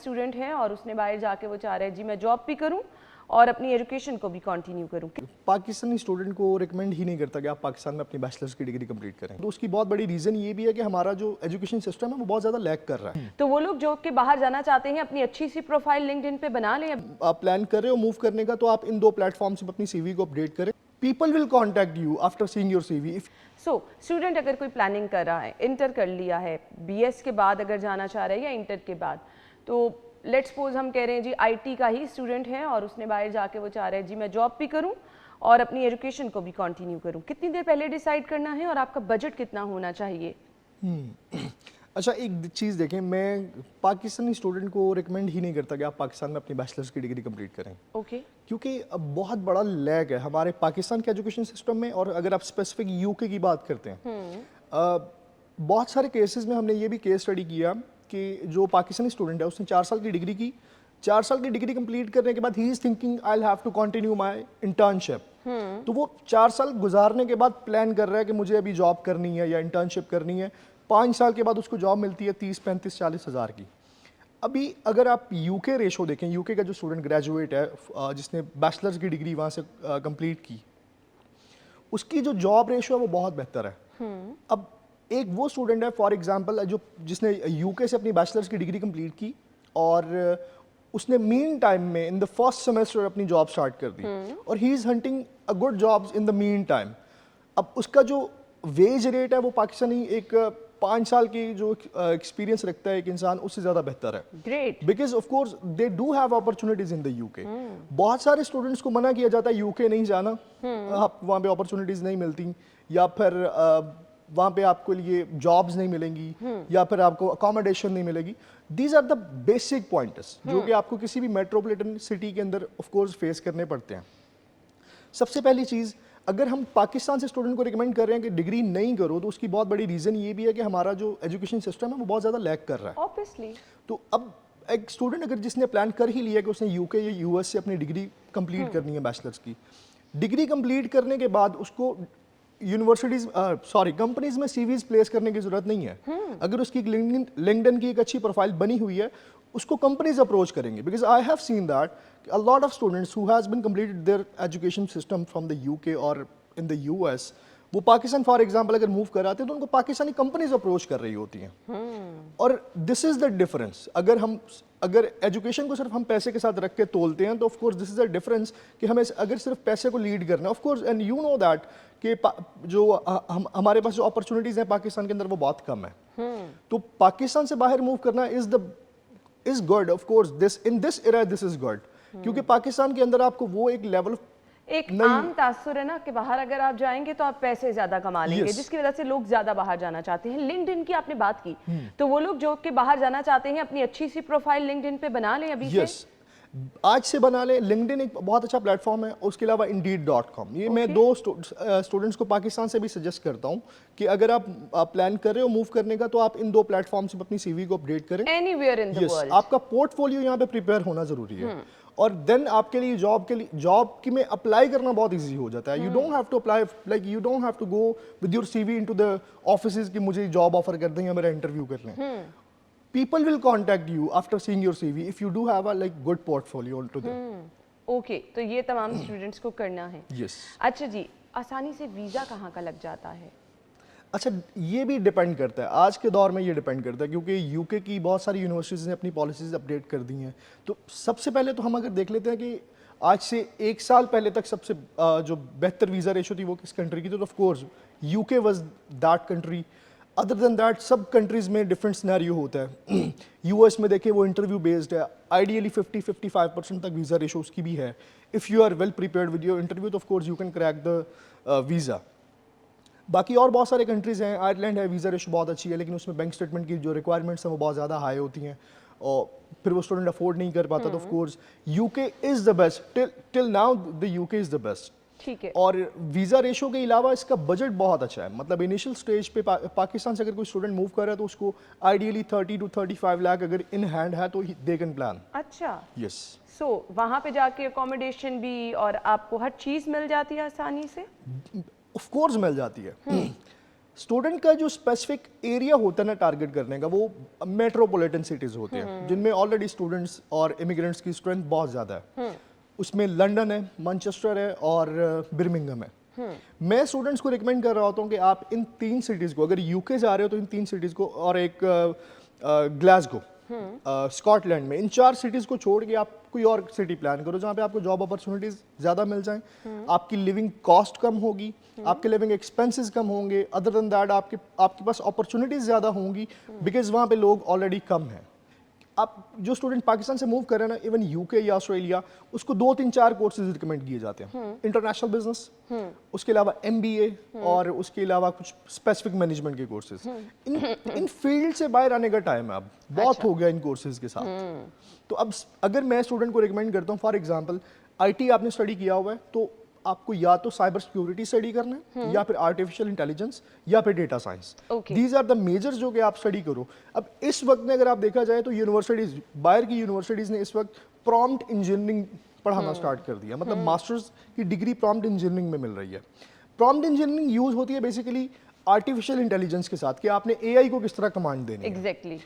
Student है और उसने बाहर जाके वो चाह रहा है जी मैं जॉब भी करूं और अपनी एजुकेशन को भी कंटिन्यू करूं। पाकिस्तानी स्टूडेंट को रिकमेंड ही नहीं करता कि आप पाकिस्तान में अपनी बैचलर्स की डिग्री कंप्लीट करें। तो उसकी बहुत बड़ी रीज़न ये भी है कि हमारा जो एजुकेशन सिस्टम है वो बहुत ज़्यादा लैग कर रहा है। तो वो लोग जो कि बाहर जाना चाहते हैं अपनी अच्छी सी प्रोफाइल लिंक्डइन पे बना लें। आप प्लान कर रहे हो मूव करने का तो आप इन दो प्लेटफॉर्म से अपनी सीवी को अपडेट करें। People will contact you after seeing your CV. So student अगर कोई प्लानिंग कर रहा है, इंटर कर लिया है, बीएस के बाद अगर जाना चाह रहा है या इंटर के बाद, तो लेट्स सपोज हम कह रहे हैं जी आईटी का ही स्टूडेंट है और उसने बाहर जाके वो चाह रहा है जी मैं जॉब भी करूं और अपनी एजुकेशन को भी कंटिन्यू करूं। कितनी देर पहले डिसाइड करना है और आपका बजट कितना होना चाहिए? अच्छा, एक चीज़ देखें, मैं पाकिस्तानी स्टूडेंट को रिकमेंड ही नहीं करता कि आप पाकिस्तान में अपनी बैचलर्स की डिग्री कंप्लीट करें। ओके। क्योंकि अब बहुत बड़ा लैग है हमारे पाकिस्तान के एजुकेशन सिस्टम में। और अगर आप स्पेसिफिक यूके की बात करते हैं, बहुत सारे केसेस में हमने ये भी केस स्टडी किया कि जो पाकिस्तानी स्टूडेंट है उसने 4 साल की डिग्री की, 4 साल की डिग्री कंप्लीट करने के बाद ही is thinking I will have to continue my internship. तो वो 4 साल गुजारने के बाद प्लान कर रहा है कि मुझे अभी जॉब करनी है या इंटर्नशिप करनी है। 5 साल के बाद उसको जॉब मिलती है 30, 35, 40 हज़ार की। अभी अगर आप यूके रेशो देखें, यूके का जो स्टूडेंट ग्रेजुएट है जिसने बैचलर्स की डिग्री वहाँ से कंप्लीट की, उसकी जो जॉब रेशो है वो बहुत बेहतर है। अब एक वो स्टूडेंट है फॉर एग्जांपल जो जिसने यूके से अपनी बैचलर्स की डिग्री कंप्लीट की और उसने मीन टाइम में इन द फर्स्ट सेमेस्टर अपनी जॉब स्टार्ट कर दी और he is hunting a good jobs in the mean time. अब उसका जो वेज रेट है वो पाकिस्तानी एक 5 साल की जो एक्सपीरियंस रखता है एक इंसान, उससे ज़्यादा बेहतर है। Great. Because of course they do have opportunities in the UK. बहुत सारे स्टूडेंट्स को मना किया जाता है यूके नहीं जाना, आप वहाँ पे अपॉर्चुनिटीज नहीं मिलती, या फिर वहाँ पे आपको लिए जॉब्स नहीं मिलेंगी, या फिर आपको अकोमोडेशन नहीं मिलेगी। These are the basic points जो कि आपको किसी भी मेट्रोपॉलिटन सिटी के अंदर ऑफ कोर्स फेस करने पड़ते हैं। सबसे पहली चीज़, अगर हम पाकिस्तान से स्टूडेंट को रिकमेंड कर रहे हैं कि डिग्री नहीं करो, तो उसकी बहुत बड़ी रीज़न ये भी है कि हमारा जो एजुकेशन सिस्टम है वो बहुत ज़्यादा लैग कर रहा है। ऑब्वियसली। तो अब एक स्टूडेंट अगर जिसने प्लान कर ही लिया कि उसने यूके या यूएस से अपनी डिग्री कंप्लीट करनी है, बैचलर्स की डिग्री कंप्लीट करने के बाद उसको कंपनीज में सीवीज प्लेस करने की जरूरत नहीं है। अगर उसकी लिंक्डइन की एक अच्छी प्रोफाइल बनी हुई है, उसको कंपनीज अप्रोच करेंगे। Because I have seen that a lot of students who has been completed their education system from the UK और इन द यूएस, वो पाकिस्तान फॉर एग्जांपल अगर मूव कराते हैं तो उनको पाकिस्तानी कंपनीज अप्रोच कर रही होती हैं। और दिस इज द डिफरेंस। अगर एजुकेशन को सिर्फ हम पैसे के साथ रख के तोलते हैं तो of course this is the difference कि हमें अगर सिर्फ पैसे को लीड करना है, of course and you know that कि जो हमारे पास जो अपॉर्चुनिटीज हैं पाकिस्तान के अंदर वो बहुत कम है। तो पाकिस्तान से बाहर मूव करना is good. Of course this in this era this is good, क्योंकि पाकिस्तान के अंदर आपको वो एक लेवल एक आम तासुर है ना कि बाहर अगर आप जाएंगे तो आप पैसे ज्यादा कमा लेंगे, जिसकी वजह से लोग ज्यादा बाहर जाना चाहते हैं। लिंक्डइन की आपने बात की, तो वो लोग जो कि बाहर जाना चाहते हैं अपनी अच्छी सी प्रोफाइल लिंक्डइन पे बना लें अभी से। आज से बना लें। लिंक्डइन एक बहुत अच्छा प्लेटफॉर्म है। उसके अलावा Indeed.com, ये मैं दो स्टूडेंट्स को पाकिस्तान से भी सजेस्ट करता हूँ कि अगर आप प्लान कर रहे हो मूव करने का तो आप इन दो प्लेटफॉर्म से अपनी सीवी को अपडेट करें। एनीवेयर इन द वर्ल्ड आपका पोर्टफोलियो यहाँ पे प्रिपेयर होना जरूरी है और देन आपके लिए जॉब की में अप्लाई करना बहुत इजी हो जाता है। You don't have to apply, like you don't have to go with your CV into the offices कि मुझे जॉब ऑफर कर दें या मेरा इंटरव्यू कर लें। People will contact you after seeing your CV if you do have a like good portfolio to them. Okay, तो ये तमाम स्टूडेंट्स को करना है। Yes. अच्छा जी, आसानी से वीज़ा कहाँ का लग जाता है? अच्छा, ये भी डिपेंड करता है। आज के दौर में ये डिपेंड करता है क्योंकि यूके की बहुत सारी यूनिवर्सिटीज़ ने अपनी पॉलिसीज़ अपडेट कर दी हैं। तो सबसे पहले तो हम अगर देख लेते हैं कि आज से 1 साल पहले तक सबसे जो बेहतर वीज़ा रेशो थी वो किस कंट्री की थी, तो of course UK was that country. Other than that सब कंट्रीज़ में डिफरेंट सिनेरियो होता है। यूएस में देखिए वो इंटरव्यू बेस्ड है, आइडियली 50-55% तक वीज़ा रेशो उसकी भी है। If you are well prepared with your interview तो of course you can crack the visa. बाकी और बहुत सारे कंट्रीज़ हैं, आयरलैंड है, वीज़ा रेशो बहुत अच्छी है, लेकिन उसमें बैंक स्टेटमेंट की जो रिक्वायरमेंट्स हैं वो बहुत ज़्यादा हाई होती हैं और फिर वो स्टूडेंट अफोर्ड नहीं कर पाता। तो of course UK is the best, till now the UK is the best. ठीक है। और वीज़ा रेशो के अलावा इसका बजट बहुत अच्छा है। मतलब इनिशियल स्टेज पे पाकिस्तान से अगर कोई स्टूडेंट मूव कर रहा है तो उसको आइडियली 30 to 35 लाख अगर इन हैंड है तो दे कैन प्लान। अच्छा, यस। सो वहाँ पे जाके अकोमोडेशन भी और आपको हर चीज़ मिल जाती है आसानी से? ऑफ कोर्स मिल जाती है। स्टूडेंट का जो स्पेसिफिक एरिया होता है ना टारगेट करने का, वो मेट्रोपॉलिटन सिटीज होते हैं जिनमें ऑलरेडी स्टूडेंट्स और इमिग्रेंट्स की स्ट्रेंथ बहुत ज़्यादा है। उसमें लंदन है, मैनचेस्टर है और बिर्मिंघम है। मैं स्टूडेंट्स को रिकमेंड कर रहा होता हूँ कि आप इन 3 सिटीज़ को, अगर यूके जा रहे हो तो इन 3 सिटीज़ को, और एक ग्लासगो स्कॉटलैंड में, इन 4 सिटीज़ को छोड़ के आप कोई और सिटी प्लान करो जहाँ पे आपको जॉब अपॉर्चुनिटीज़ ज़्यादा मिल जाएं, आपकी लिविंग कॉस्ट कम होगी, आपके लिविंग एक्सपेंसेस कम होंगे, अदर देन दैट आपके पास अपॉर्चुनिटीज़ ज़्यादा होंगी बिकॉज वहाँ पे लोग ऑलरेडी कम हैं। आप जो स्टूडेंट पाकिस्तान से मूव कर रहे हैं ना, इवन यूके या ऑस्ट्रेलिया, उसको 2, 3, 4 कोर्सेज रिकमेंड किए जाते हैं। इंटरनेशनल बिजनेस, उसके अलावा MBA और उसके अलावा कुछ स्पेसिफिक मैनेजमेंट के कोर्सेज। इन फील्ड से बाहर आने का टाइम है अब, बहुत हो गया इन कोर्सेज के साथ। तो अब अगर मैं स्टूडेंट को रिकमेंड करता हूँ, फॉर एग्जाम्पल IT आपने स्टडी किया हुआ है तो आपको या तो साइबर सिक्योरिटी स्टडी करना है, या फिर आर्टिफिशियल इंटेलिजेंस, या फिर data science. These are the majors जो कि आप स्टडी करो। अब इस वक्त में अगर आप देखा जाए तो यूनिवर्सिटीज, बाहर की यूनिवर्सिटीज ने इस वक्त प्रॉम्प्ट इंजीनियरिंग पढ़ाना स्टार्ट कर दिया, मतलब मास्टर्स की डिग्री प्रॉम्प्ट इंजीनियरिंग में मिल रही है। प्रॉम्प्ट इंजीनियरिंग यूज होती है बेसिकली आर्टिफिशियल इंटेलिजेंस के साथ, कि आपने AI को किस तरह कमांड देनी है। एग्जैक्टली